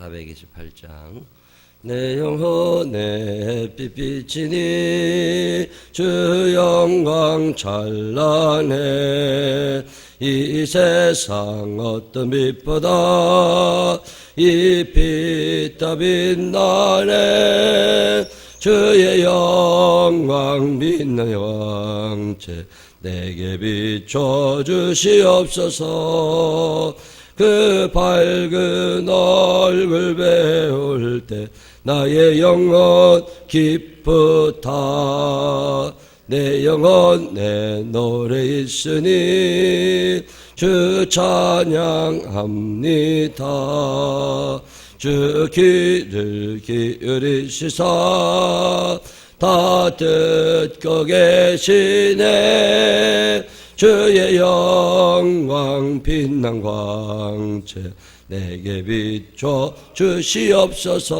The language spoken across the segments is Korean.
428장. 내 영혼에 빛비치니 주 영광 찬란해. 이 세상 어떤 빛보다 이 빛 더 빛나네. 주의 영광 빛나는 왕체 내게 비춰 주시옵소서. 그 밝은 얼굴 배울 때 나의 영혼 기쁘다. 내 영혼 내 노래 있으니 주 찬양합니다. 주 귀를 기울이시사 다 듣고 계시네. 주의 영광 빛난 광채 내게 비춰 주시옵소서.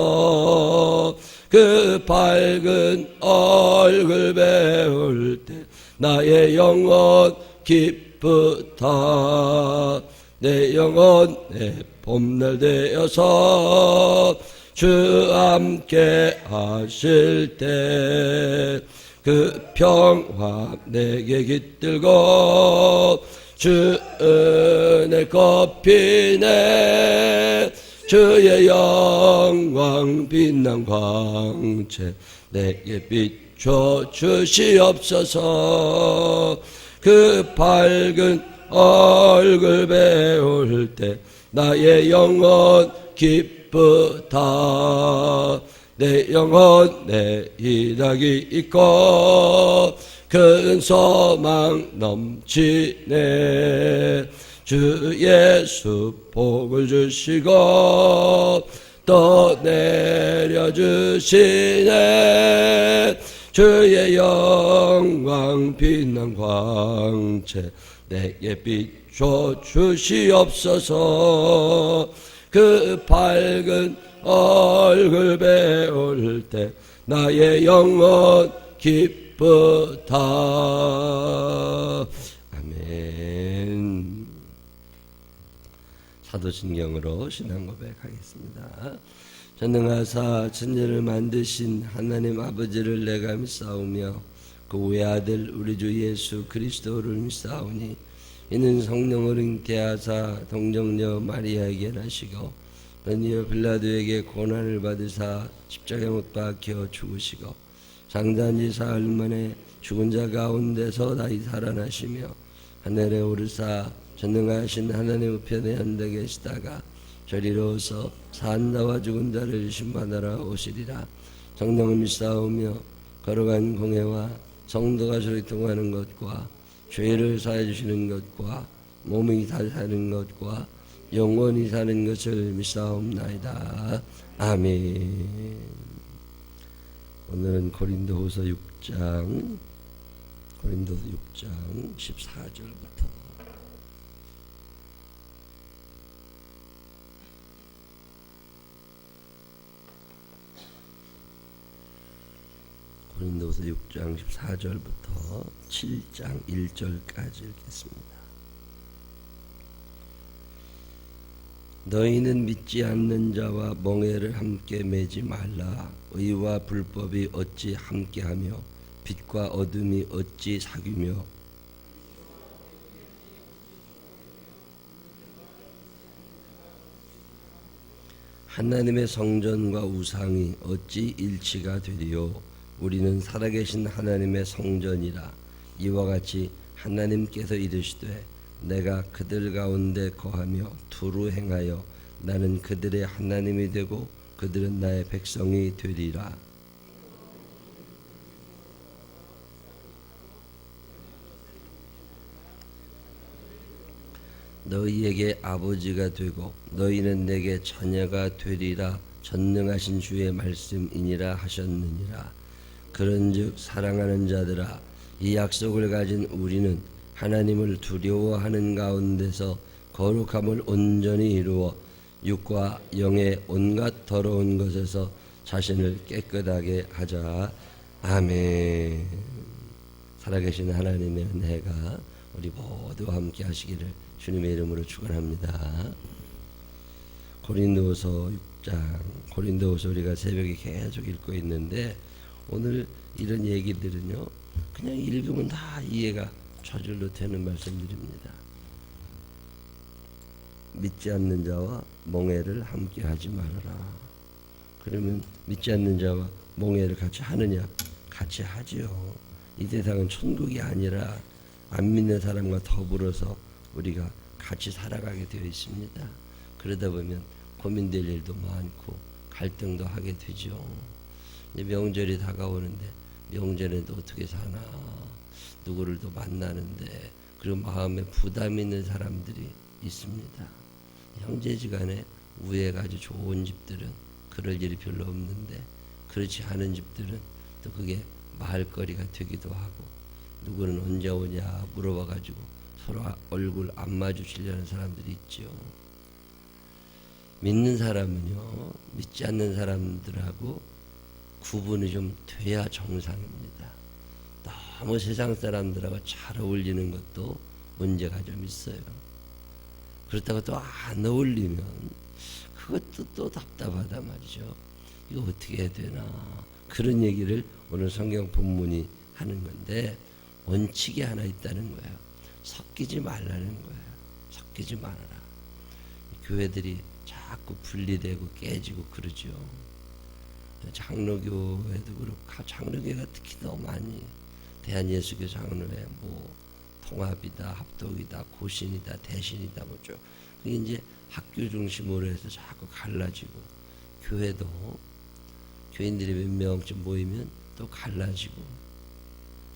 그 밝은 얼굴 배울 때 나의 영혼 기쁘다. 내 영혼 내 봄날 되어서 주 함께 하실 때 그 평화 내게 깃들고 주 은혜 꽃피네. 주의 영광 빛난 광채 내게 비춰 주시옵소서. 그 밝은 얼굴 배울 때 나의 영혼 기쁘다. 내 영혼 내 희락이 있고 큰 소망 넘치네. 주 예수 복을 주시고 또 내려주시네. 주의 영광 빛난 광채 내게 비춰 주시옵소서. 그 밝은 얼굴 배울 때 나의 영혼 기쁘다. 아멘. 사도신경으로 신앙 고백하겠습니다. 전능하사 천지를 만드신 하나님 아버지를 내가 믿사오며 그 외아들 우리 주 예수 그리스도를 믿사오니 이는 성령을 잉태하사 동정녀 마리아에게 나시고 본디오 빌라도에게 고난을 받으사 십자가에 못 박혀 죽으시고 장단지 사흘 만에 죽은 자 가운데서 다시 살아나시며 하늘에 오르사 전능하신 하나님 우편에 앉아 계시다가 저리로서 산자와 죽은 자를 심판하러 오시리라. 성령을 믿사오며 거룩한 공회와 성도가 저리 통하는 것과 죄를 사해 주시는 것과 몸이 다시 사는 것과 영원히 사는 것을 믿사옵나이다. 아멘. 오늘은 고린도후서 6장 14절부터 고린도후서 6장 14절부터 7장 1절까지 읽겠습니다. 너희는 믿지 않는 자와 멍에를 함께 매지 말라. 의와 불법이 어찌 함께하며 빛과 어둠이 어찌 사귀며 하나님의 성전과 우상이 어찌 일치가 되리요. 우리는 살아계신 하나님의 성전이라. 이와 같이 하나님께서 이르시되 내가 그들 가운데 거하며 두루 행하여 나는 그들의 하나님이 되고 그들은 나의 백성이 되리라. 너희에게 아버지가 되고 너희는 내게 자녀가 되리라. 전능하신 주의 말씀이니라 하셨느니라. 그런즉 사랑하는 자들아, 이 약속을 가진 우리는 하나님을 두려워하는 가운데서 거룩함을 온전히 이루어 육과 영의 온갖 더러운 것에서 자신을 깨끗하게 하자. 아멘. 살아계신 하나님의 은혜가 우리 모두와 함께 하시기를 주님의 이름으로 축원합니다. 고린도서 16장 고린도후서 우리가 새벽에 계속 읽고 있는데 오늘 이런 얘기들은요 그냥 읽으면 다 이해가 저절로 되는 말씀들입니다. 믿지 않는 자와 멍에를 함께 하지 말아라. 그러면 믿지 않는 자와 멍에를 같이 하느냐? 같이 하지요. 이 세상은 천국이 아니라 안 믿는 사람과 더불어서 우리가 같이 살아가게 되어 있습니다. 그러다 보면 고민될 일도 많고 갈등도 하게 되죠. 이제 명절이 다가오는데 명절에도 어떻게 사나, 누구를 또 만나는데, 그리고 마음에 부담 있는 사람들이 있습니다. 형제지간에 우애가 아주 좋은 집들은 그럴 일이 별로 없는데, 그렇지 않은 집들은 또 그게 말거리가 되기도 하고, 누구는 언제 오냐 물어봐가지고 서로 얼굴 안 마주치려는 사람들이 있죠. 믿는 사람은요 믿지 않는 사람들하고 구분이 좀 돼야 정상입니다. 너무 세상 사람들하고 잘 어울리는 것도 문제가 좀 있어요. 그렇다고 또 안 어울리면 그것도 또 답답하다 말이죠. 이거 어떻게 해야 되나, 그런 얘기를 오늘 성경 본문이 하는 건데, 원칙이 하나 있다는 거예요. 섞이지 말라는 거예요. 섞이지 말아라. 교회들이 자꾸 분리되고 깨지고 그러죠. 장로교회도 그렇고, 장로교회가 특히 더 많이, 대한예수교 장로회 뭐 통합이다, 합독이다, 고신이다, 대신이다 뭐죠. 그게 이제 학교 중심으로 해서 자꾸 갈라지고, 교회도 교인들이 몇 명쯤 모이면 또 갈라지고,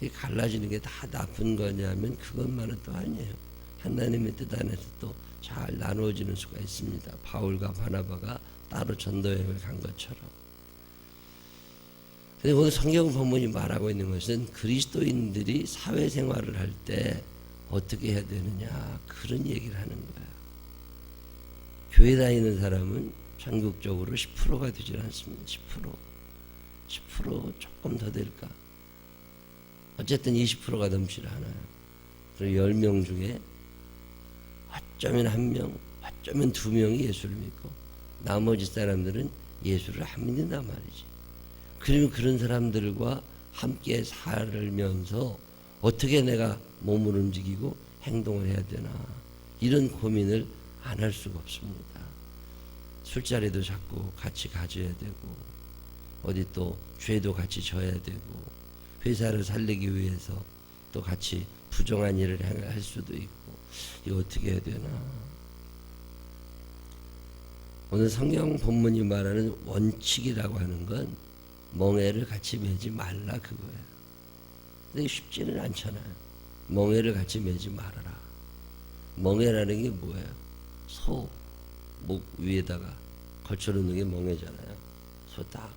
이 갈라지는 게 다 나쁜 거냐면 그것만은 또 아니에요. 하나님의 뜻 안에서 또 잘 나누어지는 수가 있습니다. 바울과 바나바가 따로 전도여행을 간 것처럼. 근데 오늘 성경 본문이 말하고 있는 것은 그리스도인들이 사회생활을 할 때 어떻게 해야 되느냐, 그런 얘기를 하는 거예요. 교회 다니는 사람은 전국적으로 10%가 되질 않습니다. 10% 조금 더 될까? 어쨌든 20%가 넘질 않아요. 그리고 10명 중에 어쩌면 1명, 어쩌면 2명이 예수를 믿고 나머지 사람들은 예수를 안 믿는단 말이지. 그러면 그런 사람들과 함께 살면서 어떻게 내가 몸을 움직이고 행동을 해야 되나, 이런 고민을 안 할 수가 없습니다. 술자리도 자꾸 같이 가져야 되고, 어디 또 죄도 같이 져야 되고, 회사를 살리기 위해서 또 같이 부정한 일을 할 수도 있고, 이거 어떻게 해야 되나. 오늘 성경 본문이 말하는 원칙이라고 하는 건 멍에를 같이 매지 말라 그거예요. 근데 쉽지는 않잖아요. 멍에를 같이 매지 말아라. 멍에라는 게 뭐예요? 소, 목 위에다가 걸쳐놓는 게 멍에잖아요. 소딱.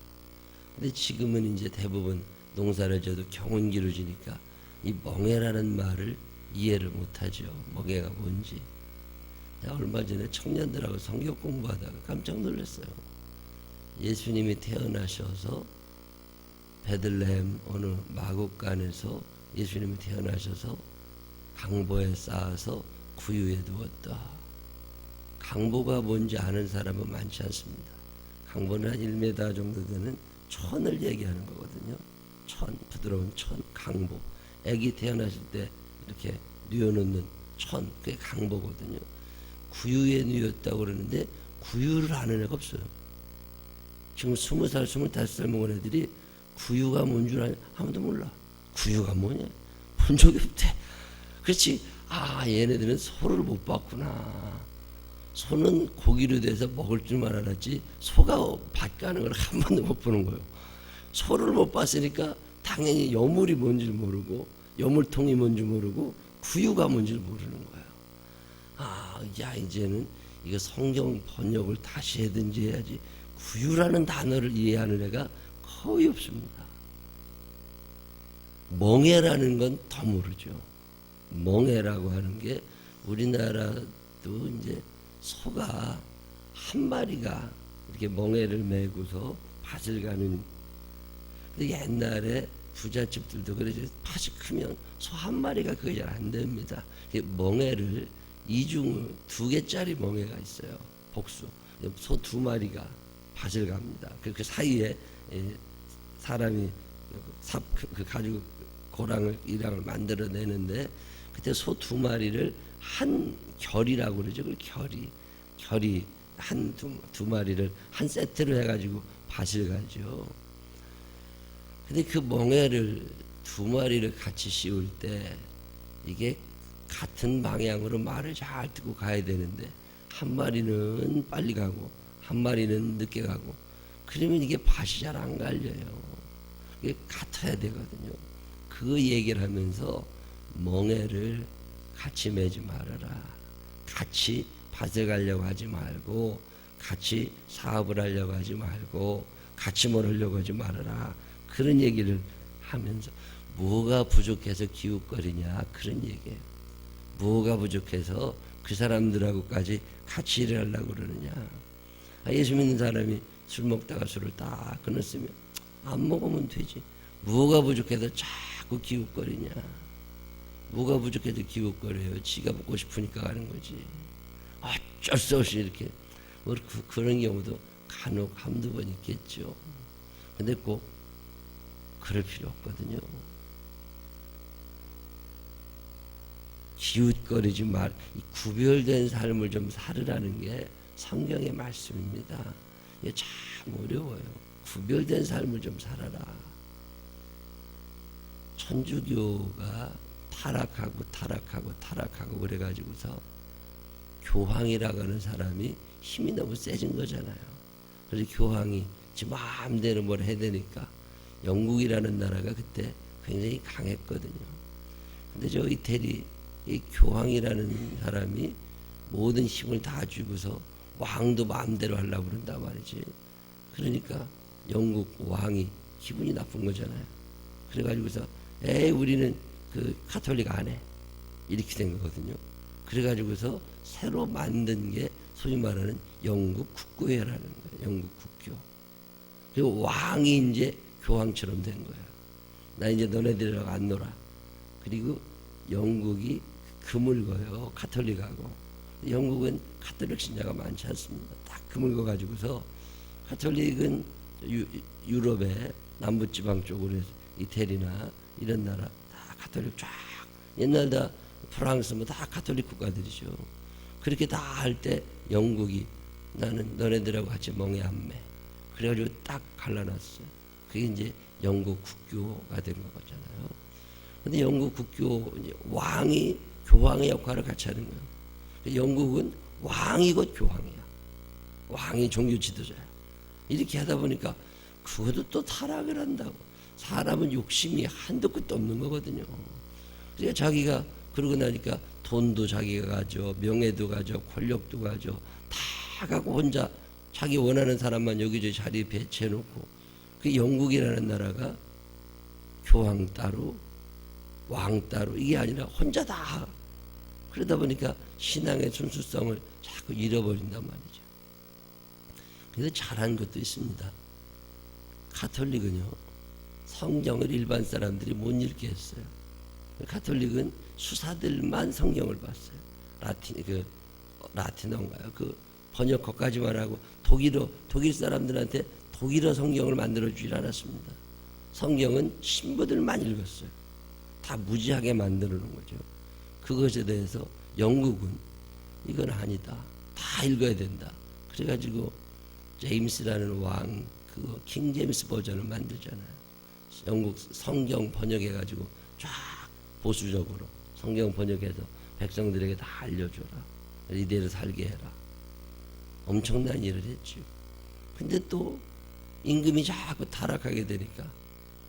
근데 지금은 이제 대부분 농사를 져도 경운기로 지니까 이 멍에라는 말을 이해를 못하죠. 멍에가 뭔지. 내가 얼마 전에 청년들하고 성경 공부하다가 깜짝 놀랐어요. 예수님이 태어나셔서 베들레헴 어느 마곡간에서 예수님이 태어나셔서 강보에 쌓아서 구유에 두었다. 강보가 뭔지 아는 사람은 많지 않습니다. 강보는 한 1m 정도 되는 천을 얘기하는 거거든요. 천, 부드러운 천, 강보. 애기 태어났을 때 이렇게 뉘어놓는 천, 그게 강보거든요. 구유에 뉘었다고 그러는데 구유를 아는 애가 없어요. 지금 20살, 25살 먹은 애들이 구유가 뭔 줄 아무도 몰라. 구유가 뭐냐? 본 적이 없대. 그렇지. 아, 얘네들은 소를 못 봤구나. 소는 고기로 돼서 먹을 줄만 알았지 소가 밭 가는 걸 한 번도 못 보는 거예요. 소를 못 봤으니까 당연히 여물이 뭔지 모르고, 여물통이 뭔지 모르고, 구유가 뭔지 모르는 거예요. 아, 야, 이제는 이거 성경 번역을 다시 해든지 해야지 구유라는 단어를 이해하는 애가 거의 없습니다. 멍에라는 건 더 모르죠. 멍에라고 하는 게 우리나라도 이제 소가 한 마리가 이렇게 멍에를 메고서 밭을 가는. 근데 옛날에 부잣집들도 그래서 밭이 크면 소 한 마리가 그게 잘 안 됩니다. 멍에를 2개짜리 멍에가 있어요. 복수. 소 2마리가 밭을 갑니다. 그 사이에 사람이 그 가지고 이랑을 만들어내는데 그때 소 2마리를 한 결이라고 그러죠. 그 결이 한 두 마리를 한 세트로 해가지고 밭을 가죠. 근데 그 멍에를 2마리를 같이 씌울 때 이게 같은 방향으로 말을 잘 듣고 가야 되는데 한 마리는 빨리 가고 한 마리는 늦게 가고 그러면 이게 밭이 잘 안 갈려요. 이게 같아야 되거든요. 그 얘기를 하면서 멍에를 같이 매지 말아라. 같이 밭에 가려고 하지 말고 같이 사업을 하려고 하지 말고 같이 뭘 하려고 하지 말아라. 그런 얘기를 하면서 뭐가 부족해서 기웃거리냐 그런 얘기예요. 뭐가 부족해서 그 사람들하고까지 같이 일을 하려고 그러느냐. 예수 믿는 사람이 술 먹다가 술을 딱 끊었으면 안 먹으면 되지. 뭐가 부족해서 자꾸 기웃거리냐. 뭐가 부족해서 기웃거려요. 지가 먹고 싶으니까 가는 거지. 어쩔 수 없이 이렇게 그런 경우도 간혹 한두 번 있겠죠. 근데 꼭 그럴 필요 없거든요. 기웃거리지 말, 이 구별된 삶을 좀 살으라는 게 성경의 말씀입니다. 이게 참 어려워요. 구별된 삶을 좀 살아라. 천주교가 타락하고 그래가지고서 교황이라고 하는 사람이 힘이 너무 세진 거잖아요. 그래서 교황이 지 마음대로 뭘 해야 되니까 영국이라는 나라가 그때 굉장히 강했거든요. 근데 저 이태리 이 교황이라는 사람이 모든 힘을 다 주고서 왕도 마음대로 하려고 그런단 말이지. 그러니까 영국 왕이 기분이 나쁜 거잖아요. 그래가지고서 우리는 그 카톨릭 안 해. 이렇게 된 거거든요. 그래가지고서 새로 만든 게 소위 말하는 영국 국교회라는 거예요. 영국 국교. 그리고 왕이 이제 교황처럼 된 거예요. 나 이제 너네들이랑 안 놀아. 그리고 영국이 금을 거요. 카톨릭하고. 영국은 카톨릭 신자가 많지 않습니다. 딱 금을 거 가지고서 카톨릭은 유럽의 남부지방 쪽으로 해서 이태리나 이런 나라 다 카톨릭 쫙. 옛날 다 프랑스 뭐 다 카톨릭 국가들이죠. 그렇게 다 할 때 영국이 나는 너네들하고 같이 멍에 안 매. 그래가지고 딱 갈라놨어요. 그게 이제 영국 국교가 된 거잖아요. 근데 영국 국교 왕이 교황의 역할을 같이 하는 거예요. 영국은 왕이 곧 교황이야. 왕이 종교 지도자야. 이렇게 하다 보니까 그것도 또 타락을 한다고. 사람은 욕심이 한도 끝도 없는 거거든요. 그러니까 자기가 그러고 나니까 돈도 자기가 가져, 명예도 가져, 권력도 가져, 다 갖고 혼자 자기 원하는 사람만 여기저기 자리에 배치해놓고 그 영국이라는 나라가 교황 따로 왕 따로 이게 아니라 혼자 다 그러다 보니까 신앙의 순수성을 자꾸 잃어버린단 말이죠. 그래서 잘한 것도 있습니다. 카톨릭은요 성경을 일반 사람들이 못 읽게 했어요. 카톨릭은 수사들만 성경을 봤어요. 라틴어인가요? 그 번역어까지만 하고 독일 사람들한테 독일어 성경을 만들어 주질 않았습니다. 성경은 신부들만 읽었어요. 다 무지하게 만들어 놓은 거죠. 그것에 대해서 영국은 이건 아니다. 다 읽어야 된다. 그래가지고 제임스라는 왕 그 킹 제임스 버전을 만들잖아요. 영국 성경 번역해가지고 쫙 보수적으로 성경 번역해서 백성들에게 다 알려줘라. 이대로 살게 해라. 엄청난 일을 했죠. 근데 또 임금이 자꾸 타락하게 되니까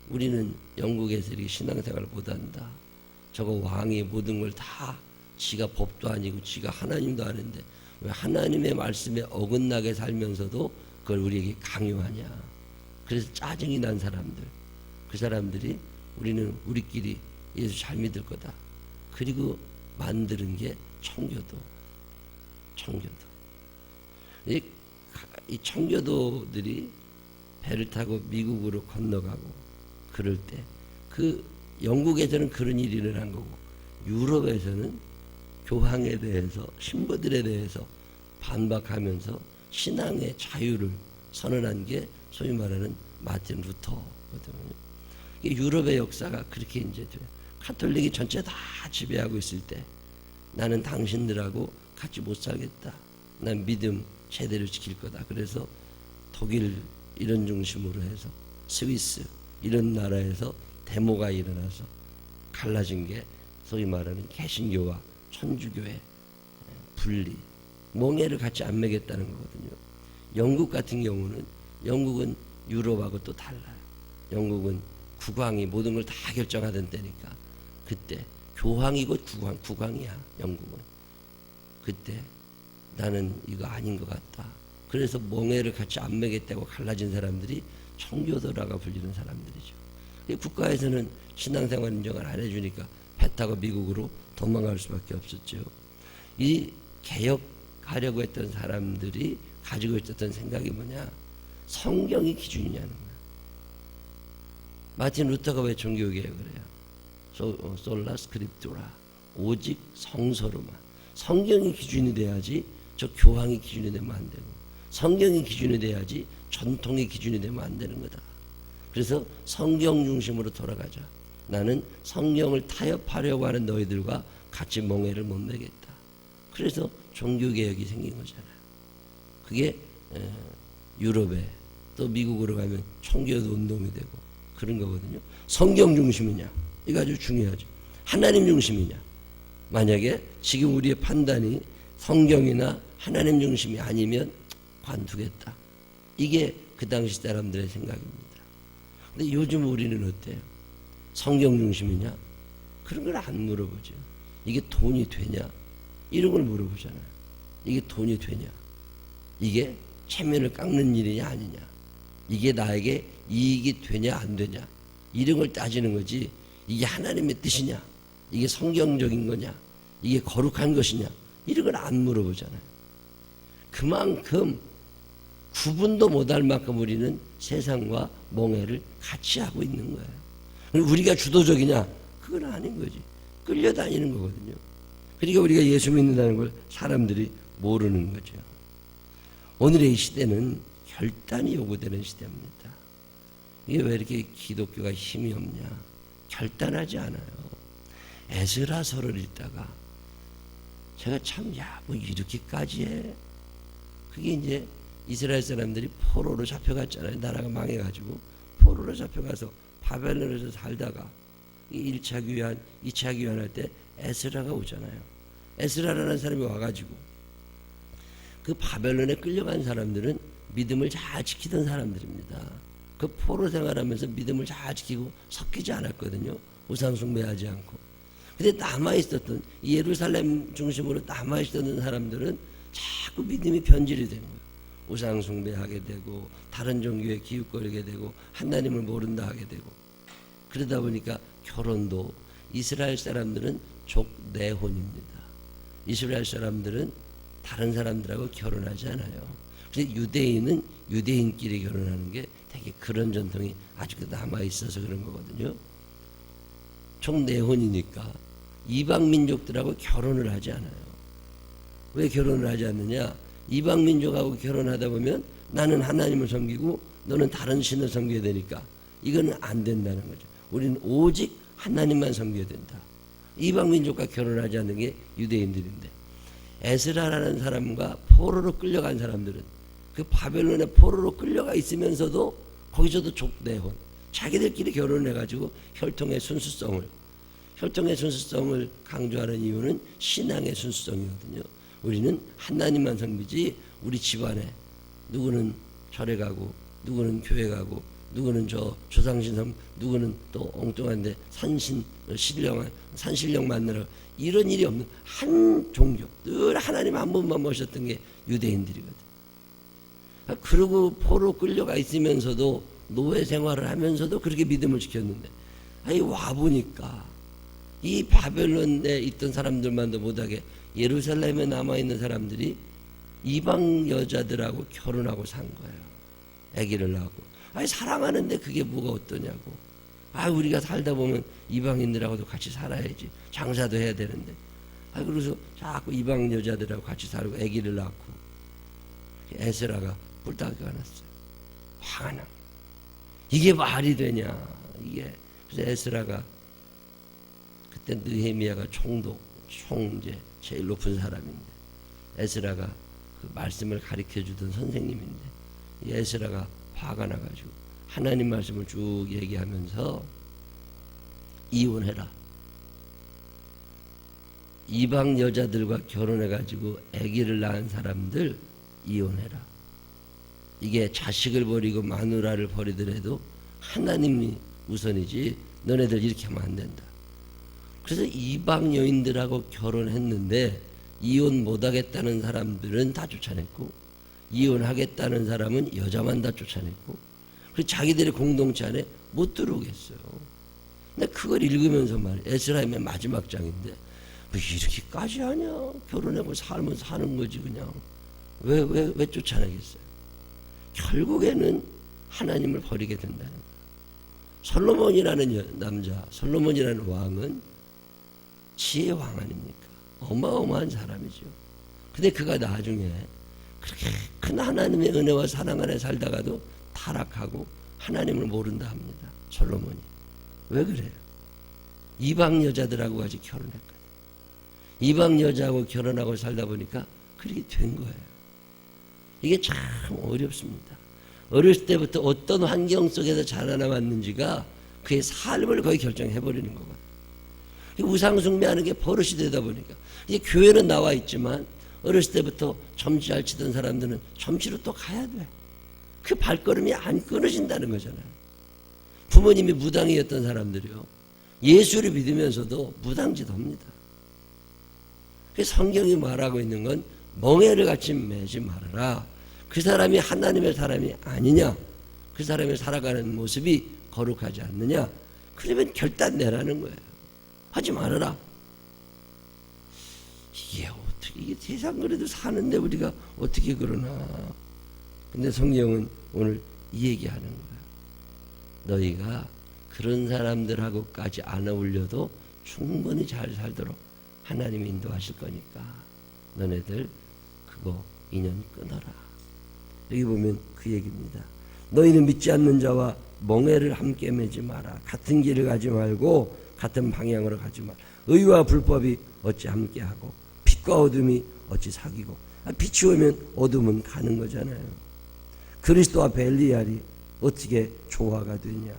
우리는 영국에서 이렇게 신앙생활을 못한다. 저거 왕이 모든 걸 다 지가 법도 아니고 지가 하나님도 아는데 왜 하나님의 말씀에 어긋나게 살면서도 그걸 우리에게 강요하냐. 그래서 짜증이 난 사람들. 그 사람들이 우리는 우리끼리 예수 잘 믿을 거다. 그리고 만드는 게 청교도. 이 청교도들이 배를 타고 미국으로 건너가고 그럴 때 그 영국에서는 그런 일이 일어난 거고 유럽에서는 교황에 대해서 신부들에 대해서 반박하면서 신앙의 자유를 선언한 게 소위 말하는 마틴 루터거든요. 유럽의 역사가 그렇게 이제 돼요. 카톨릭이 전체 다 지배하고 있을 때 나는 당신들하고 같이 못 살겠다. 난 믿음 제대로 지킬 거다. 그래서 독일 이런 중심으로 해서 스위스 이런 나라에서 데모가 일어나서 갈라진 게 소위 말하는 개신교와 천주교의 분리, 멍에를 같이 안 매겠다는 거거든요. 영국 같은 경우는 영국은 유럽하고 또 달라요. 영국은 국왕이 모든 걸 다 결정하던 때니까 그때 교황이고 국왕이야. 영국은 그때 나는 이거 아닌 것 같다. 그래서 멍에를 같이 안 매겠다고 갈라진 사람들이 청교도라고 불리는 사람들이죠. 국가에서는 신앙생활 인정을 안 해주니까 배 타고 미국으로 도망갈 수밖에 없었죠. 이 개혁하려고 했던 사람들이 가지고 있었던 생각이 뭐냐? 성경이 기준이냐는 거야. 마틴 루터가 왜 종교개혁을 해요? 솔라 스크립투라, 오직 성서로만. 성경이 기준이 돼야지 저 교황이 기준이 되면 안 되고, 성경이 기준이 돼야지 전통이 기준이 되면 안 되는 거다. 그래서 성경 중심으로 돌아가자. 나는 성경을 타협하려고 하는 너희들과 같이 멍에를 못 매겠다. 그래서 종교개혁이 생긴 거잖아요. 그게 유럽에 또 미국으로 가면 청교도 운동이 되고 그런 거거든요. 성경 중심이냐? 이거 아주 중요하죠. 하나님 중심이냐? 만약에 지금 우리의 판단이 성경이나 하나님 중심이 아니면 관두겠다. 이게 그 당시 사람들의 생각입니다. 근데 요즘 우리는 어때요? 성경 중심이냐? 그런 걸 안 물어보죠. 이게 돈이 되냐? 이런 걸 물어보잖아요. 이게 돈이 되냐? 이게 체면을 깎는 일이냐 아니냐? 이게 나에게 이익이 되냐 안 되냐? 이런 걸 따지는 거지. 이게 하나님의 뜻이냐? 이게 성경적인 거냐? 이게 거룩한 것이냐? 이런 걸 안 물어보잖아요. 그만큼 구분도 못할 만큼 우리는 세상과 멍해를 같이 하고 있는 거예요. 우리가 주도적이냐? 그건 아닌 거지. 끌려다니는 거거든요. 그러니까 우리가 예수 믿는다는 걸 사람들이 모르는 거죠. 오늘의 이 시대는 결단이 요구되는 시대입니다. 이게 왜 이렇게 기독교가 힘이 없냐? 결단하지 않아요. 에스라서를 읽다가 제가 참, 뭐 이렇게까지 해? 그게 이제 이스라엘 사람들이 포로로 잡혀갔잖아요. 나라가 망해가지고 포로로 잡혀가서 바벨론에서 살다가 1차 귀환, 2차 귀환할 때 에스라가 오잖아요. 에스라라는 사람이 와가지고 그 바벨론에 끌려간 사람들은 믿음을 잘 지키던 사람들입니다. 그 포로 생활하면서 믿음을 잘 지키고 섞이지 않았거든요. 우상 숭배하지 않고. 근데 남아있었던, 예루살렘 중심으로 남아있었던 사람들은 자꾸 믿음이 변질이 된 거예요. 우상 숭배하게 되고 다른 종교에 기웃거리게 되고 하나님을 모른다 하게 되고, 그러다 보니까 결혼도 이스라엘 사람들은 족내혼입니다. 이스라엘 사람들은 다른 사람들하고 결혼하지 않아요. 그래서 유대인은 유대인끼리 결혼하는 게 되게 그런 전통이 아직도 남아있어서 그런 거거든요. 족내혼이니까 이방 민족들하고 결혼을 하지 않아요. 왜 결혼을 하지 않느냐? 이방 민족하고 결혼하다 보면 나는 하나님을 섬기고 너는 다른 신을 섬겨야 되니까 이거는 안 된다는 거죠. 우리는 오직 하나님만 섬겨야 된다. 이방 민족과 결혼하지 않는 게 유대인들인데, 에스라라는 사람과 포로로 끌려간 사람들은 그 바벨론에 포로로 끌려가 있으면서도 거기서도 족내혼, 자기들끼리 결혼해가지고 혈통의 순수성을 강조하는 이유는 신앙의 순수성이거든요. 우리는 하나님만 섬기지 우리 집안에 누구는 절에 가고 누구는 교회 가고 누구는 저 조상신 누구는 또 엉뚱한데 산신령 만나러 이런 일이 없는 한 종교, 늘 하나님 한 분만 모셨던 게 유대인들이거든. 그러고 포로 끌려가 있으면서도 노예 생활을 하면서도 그렇게 믿음을 지켰는데, 아니 와보니까 이 바벨론에 있던 사람들만도 못하게 예루살렘에 남아있는 사람들이 이방 여자들하고 결혼하고 산 거예요. 아기를 낳고. 아니 사랑하는데 그게 뭐가 어떠냐고. 우리가 살다 보면 이방인들하고도 같이 살아야지. 장사도 해야 되는데. 그래서 자꾸 이방 여자들하고 같이 살고 아기를 낳고. 에스라가 뿔따귀가 났어요. 화가 납니다. 이게 말이 되냐. 이게 그래서 에스라가 그때 느헤미야가 이제 제일 높은 사람인데 에스라가 그 말씀을 가르쳐 주던 선생님인데 이 에스라가 화가 나가지고 하나님 말씀을 쭉 얘기하면서 이혼해라. 이방 여자들과 결혼해가지고 아기를 낳은 사람들 이혼해라. 이게 자식을 버리고 마누라를 버리더라도 하나님이 우선이지 너네들 이렇게 하면 안 된다. 그래서 이방 여인들하고 결혼했는데 이혼 못하겠다는 사람들은 다 쫓아냈고 이혼하겠다는 사람은 여자만 다 쫓아냈고 그리고 자기들의 공동체 안에 못 들어오겠어요. 근데 그걸 읽으면서 말이야. 에스라의 마지막 장인데 뭐 이렇게까지 하냐. 결혼하고 살면 사는 거지 그냥. 왜 쫓아내겠어요. 결국에는 하나님을 버리게 된다는 거예요. 솔로몬이라는 남자, 솔로몬이라는 왕은 지혜의 왕 아닙니까? 어마어마한 사람이죠. 근데 그가 나중에 그렇게 큰 하나님의 은혜와 사랑 안에 살다가도 타락하고 하나님을 모른다 합니다. 솔로몬이. 왜 그래요? 이방 여자들하고 같이 결혼했거든요. 이방 여자하고 결혼하고 살다 보니까 그렇게 된 거예요. 이게 참 어렵습니다. 어렸을 때부터 어떤 환경 속에서 자라나왔는지가 그의 삶을 거의 결정해버리는 거거든요. 우상숭배하는 게 버릇이 되다 보니까 이제 교회는 나와 있지만 어렸을 때부터 점치 잘 치던 사람들은 점치로 또 가야 돼. 그 발걸음이 안 끊어진다는 거잖아요. 부모님이 무당이었던 사람들이요. 예수를 믿으면서도 무당짓 합니다. 성경이 말하고 있는 건 멍에를 같이 매지 말아라. 그 사람이 하나님의 사람이 아니냐. 그 사람이 살아가는 모습이 거룩하지 않느냐. 그러면 결단 내라는 거예요. 하지 말아라. 이게 어떻게 이게 세상 그래도 사는데 우리가 어떻게 그러나. 근데 성경은 오늘 이 얘기하는 거예요. 너희가 그런 사람들하고까지 안 어울려도 충분히 잘 살도록 하나님이 인도하실 거니까 너네들 그거 인연 끊어라. 여기 보면 그 얘기입니다. 너희는 믿지 않는 자와 멍에를 함께 매지 마라. 같은 길을 가지 말고 같은 방향으로 가지 마라. 의와 불법이 어찌 함께하고 빛과 어둠이 어찌 사귀고. 빛이 오면 어둠은 가는 거잖아요. 그리스도와 벨리알이 어떻게 조화가 되냐.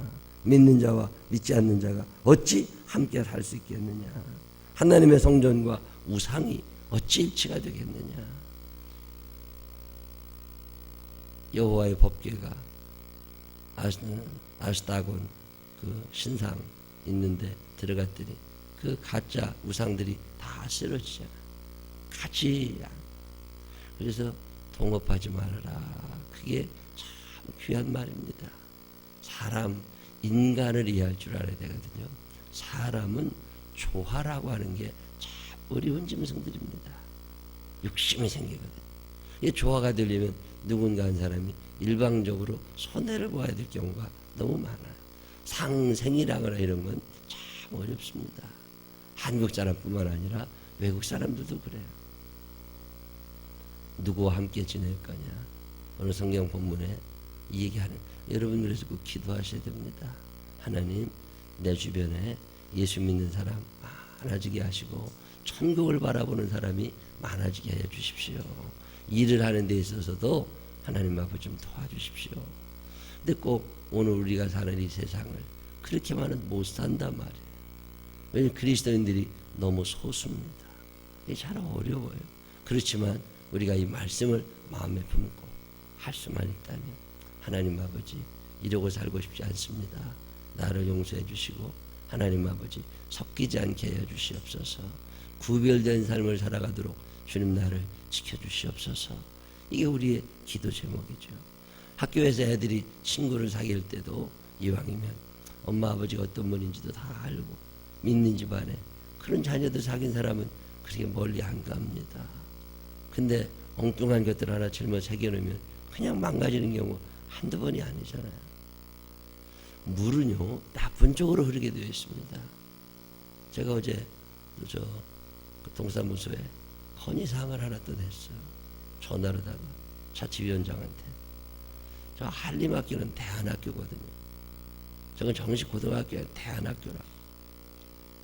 믿는 자와 믿지 않는 자가 어찌 함께 살 수 있겠느냐. 하나님의 성전과 우상이 어찌 일치가 되겠느냐. 여호와의 법궤가 아스다곤 그 신상 있는데 들어갔더니 그 가짜 우상들이 다 쓰러지잖아. 같이. 그래서 동업하지 말아라. 그게 참 귀한 말입니다. 사람 인간을 이해할 줄 알아야 되거든요. 사람은 조화라고 하는 게 참 어려운 짐승들입니다. 욕심이 생기거든요. 이 조화가 되려면 누군가 한 사람이 일방적으로 손해를 봐야 될 경우가 너무 많아요. 상생이라거나 이런 건 참 어렵습니다. 한국 사람뿐만 아니라 외국 사람들도 그래요. 누구와 함께 지낼 거냐. 오늘 성경 본문에 이 얘기하는 여러분 그래서 꼭 기도하셔야 됩니다. 하나님 내 주변에 예수 믿는 사람 많아지게 하시고 천국을 바라보는 사람이 많아지게 해 주십시오. 일을 하는 데 있어서도 하나님 아버지 좀 도와주십시오. 근데 꼭 오늘 우리가 사는 이 세상을 그렇게만은 못 산단 말이에요. 왜냐하면 그리스도인들이 너무 소수입니다. 이게 잘 어려워요. 그렇지만 우리가 이 말씀을 마음에 품고 할 수만 있다면 하나님 아버지 이러고 살고 싶지 않습니다. 나를 용서해 주시고 하나님 아버지 섞이지 않게 해 주시옵소서. 구별된 삶을 살아가도록 주님 나를 지켜주시옵소서. 이게 우리의 기도 제목이죠. 학교에서 애들이 친구를 사귈 때도 이왕이면 엄마 아버지가 어떤 분인지도 다 알고 믿는 집안에 그런 자녀들 사귄 사람은 그렇게 멀리 안 갑니다. 근데 엉뚱한 것들 하나 짊어 새겨놓으면 그냥 망가지는 경우 한두 번이 아니잖아요. 물은요 나쁜 쪽으로 흐르게 되어 있습니다. 제가 어제 그 동사무소에 건의사항을 하나 또 냈어요. 전화로다가 자치위원장한테 저 한림학교는 대안학교거든요. 저건 정식 고등학교야. 대안학교라.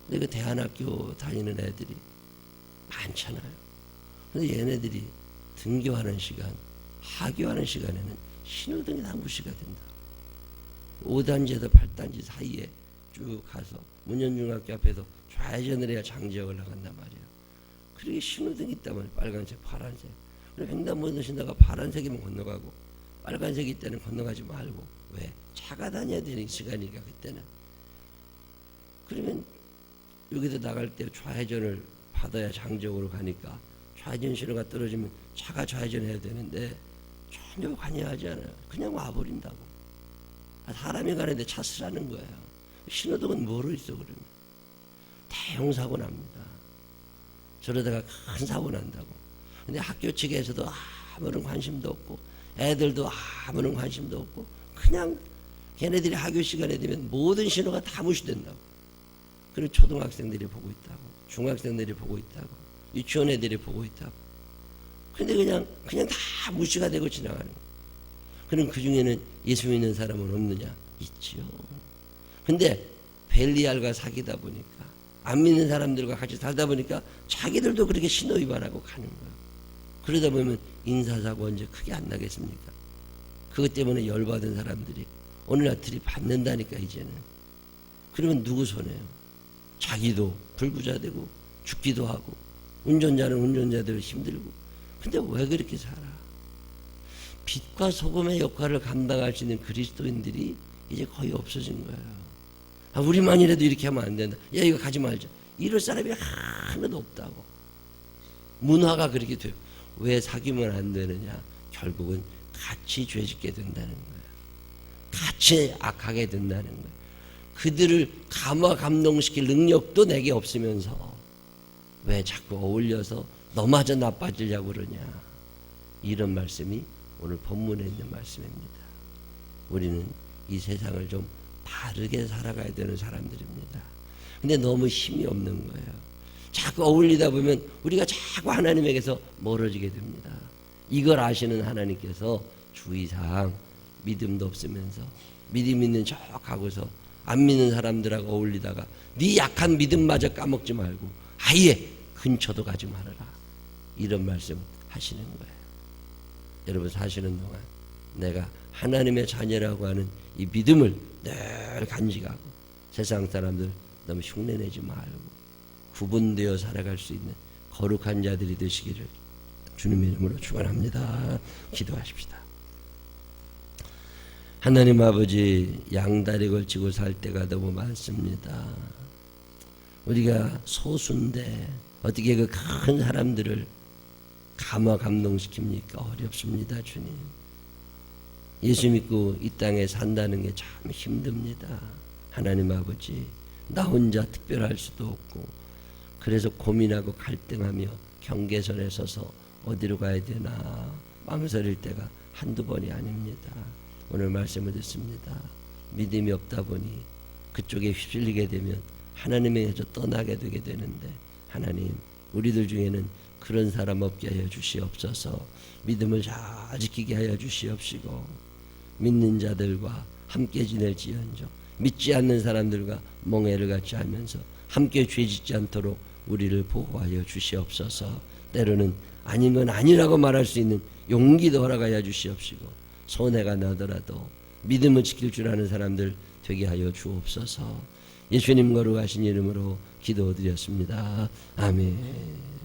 근데 그 대안학교 다니는 애들이 많잖아요. 근데 얘네들이 등교하는 시간, 하교하는 시간에는 신호등이 다 무시가 된다. 5단지에서 8단지 사이에 쭉 가서 문현중학교 앞에서 좌회전을 해야 장지역을 나간단 말이에요. 그렇게 신호등이 있다면 빨간색, 파란색. 횡단보도 신다가 파란색이면 건너가고 빨간색이 있다는 건너가지 말고. 왜? 차가 다녀야 되는 시간이니까 그때는. 그러면 여기서 나갈 때 좌회전을 받아야 장지역으로 가니까 좌회전 신호가 떨어지면 차가 좌회전해야 되는데 전혀 관여하지 않아요. 그냥 와버린다고. 사람이 가는데 차 쓰라는 거예요. 신호등은 뭐로 있어 그러면. 대형 사고 납니다. 저러다가 큰 사고 난다고. 근데 학교 측에서도 아무런 관심도 없고 애들도 아무런 관심도 없고 그냥 걔네들이 학교 시간에 되면 모든 신호가 다 무시된다고. 그리고 초등학생들이 보고 있다고, 중학생들이 보고 있다고, 유치원 애들이 보고 있다고. 근데 그냥 다 무시가 되고 지나가는 거예요. 그럼 그 중에는 예수 믿는 사람은 없느냐? 있지요. 근데 벨리알과 사귀다 보니까 안 믿는 사람들과 같이 살다 보니까 자기들도 그렇게 신호 위반하고 가는 거예요. 그러다 보면 인사사고 언제 크게 안 나겠습니까? 그것 때문에 열받은 사람들이 오늘날 들이받는다니까 이제는. 그러면 누구 손해요? 자기도 불구자 되고 죽기도 하고 운전자는 운전자대로 힘들고. 근데 왜 그렇게 살아? 빛과 소금의 역할을 감당할 수 있는 그리스도인들이 이제 거의 없어진 거예요. 우리만이라도 이렇게 하면 안 된다. 야 이거 가지 말자. 이럴 사람이 하나도 없다고. 문화가 그렇게 돼요. 왜 사귀면 안 되느냐? 결국은 같이 죄짓게 된다는 거예요. 같이 악하게 된다는 거예요. 그들을 감화 감동시킬 능력도 내게 없으면서 왜 자꾸 어울려서 너마저 나빠지려고 그러냐? 이런 말씀이 오늘 본문에 있는 말씀입니다. 우리는 이 세상을 좀 바르게 살아가야 되는 사람들입니다. 근데 너무 힘이 없는 거예요. 자꾸 어울리다 보면 우리가 자꾸 하나님에게서 멀어지게 됩니다. 이걸 아시는 하나님께서 주의사항 믿음도 없으면서 믿음 있는 척 하고서 안 믿는 사람들하고 어울리다가 네 약한 믿음마저 까먹지 말고 아예 근처도 가지 말아라. 이런 말씀 하시는 거예요. 여러분 사시는 동안 내가 하나님의 자녀라고 하는 이 믿음을 늘 간직하고 세상 사람들 너무 흉내내지 말고 구분되어 살아갈 수 있는 거룩한 자들이 되시기를 주님의 이름으로 축원합니다. 기도하십시다. 하나님 아버지, 양다리 걸치고 살 때가 너무 많습니다. 우리가 소수인데 어떻게 그 큰 사람들을 감화 감동시킵니까? 어렵습니다. 주님. 예수 믿고 이 땅에 산다는 게 참 힘듭니다. 하나님 아버지, 나 혼자 특별할 수도 없고 그래서 고민하고 갈등하며 경계선에 서서 어디로 가야 되나 망설일 때가 한두 번이 아닙니다. 오늘 말씀을 듣습니다. 믿음이 없다 보니 그쪽에 휩쓸리게 되면 하나님에게서 떠나게 되게 되는데 하나님, 우리들 중에는 그런 사람 없게 하여 주시옵소서. 믿음을 잘 지키게 하여 주시옵시고 믿는 자들과 함께 지낼지언정 믿지 않는 사람들과 멍해를 같이 하면서 함께 죄짓지 않도록 우리를 보호하여 주시옵소서. 때로는 아니면 아니라고 말할 수 있는 용기도 허락하여 주시옵시고 손해가 나더라도 믿음을 지킬 줄 아는 사람들 되게 하여 주옵소서. 예수님 거룩하신 이름으로 기도드렸습니다. 아멘.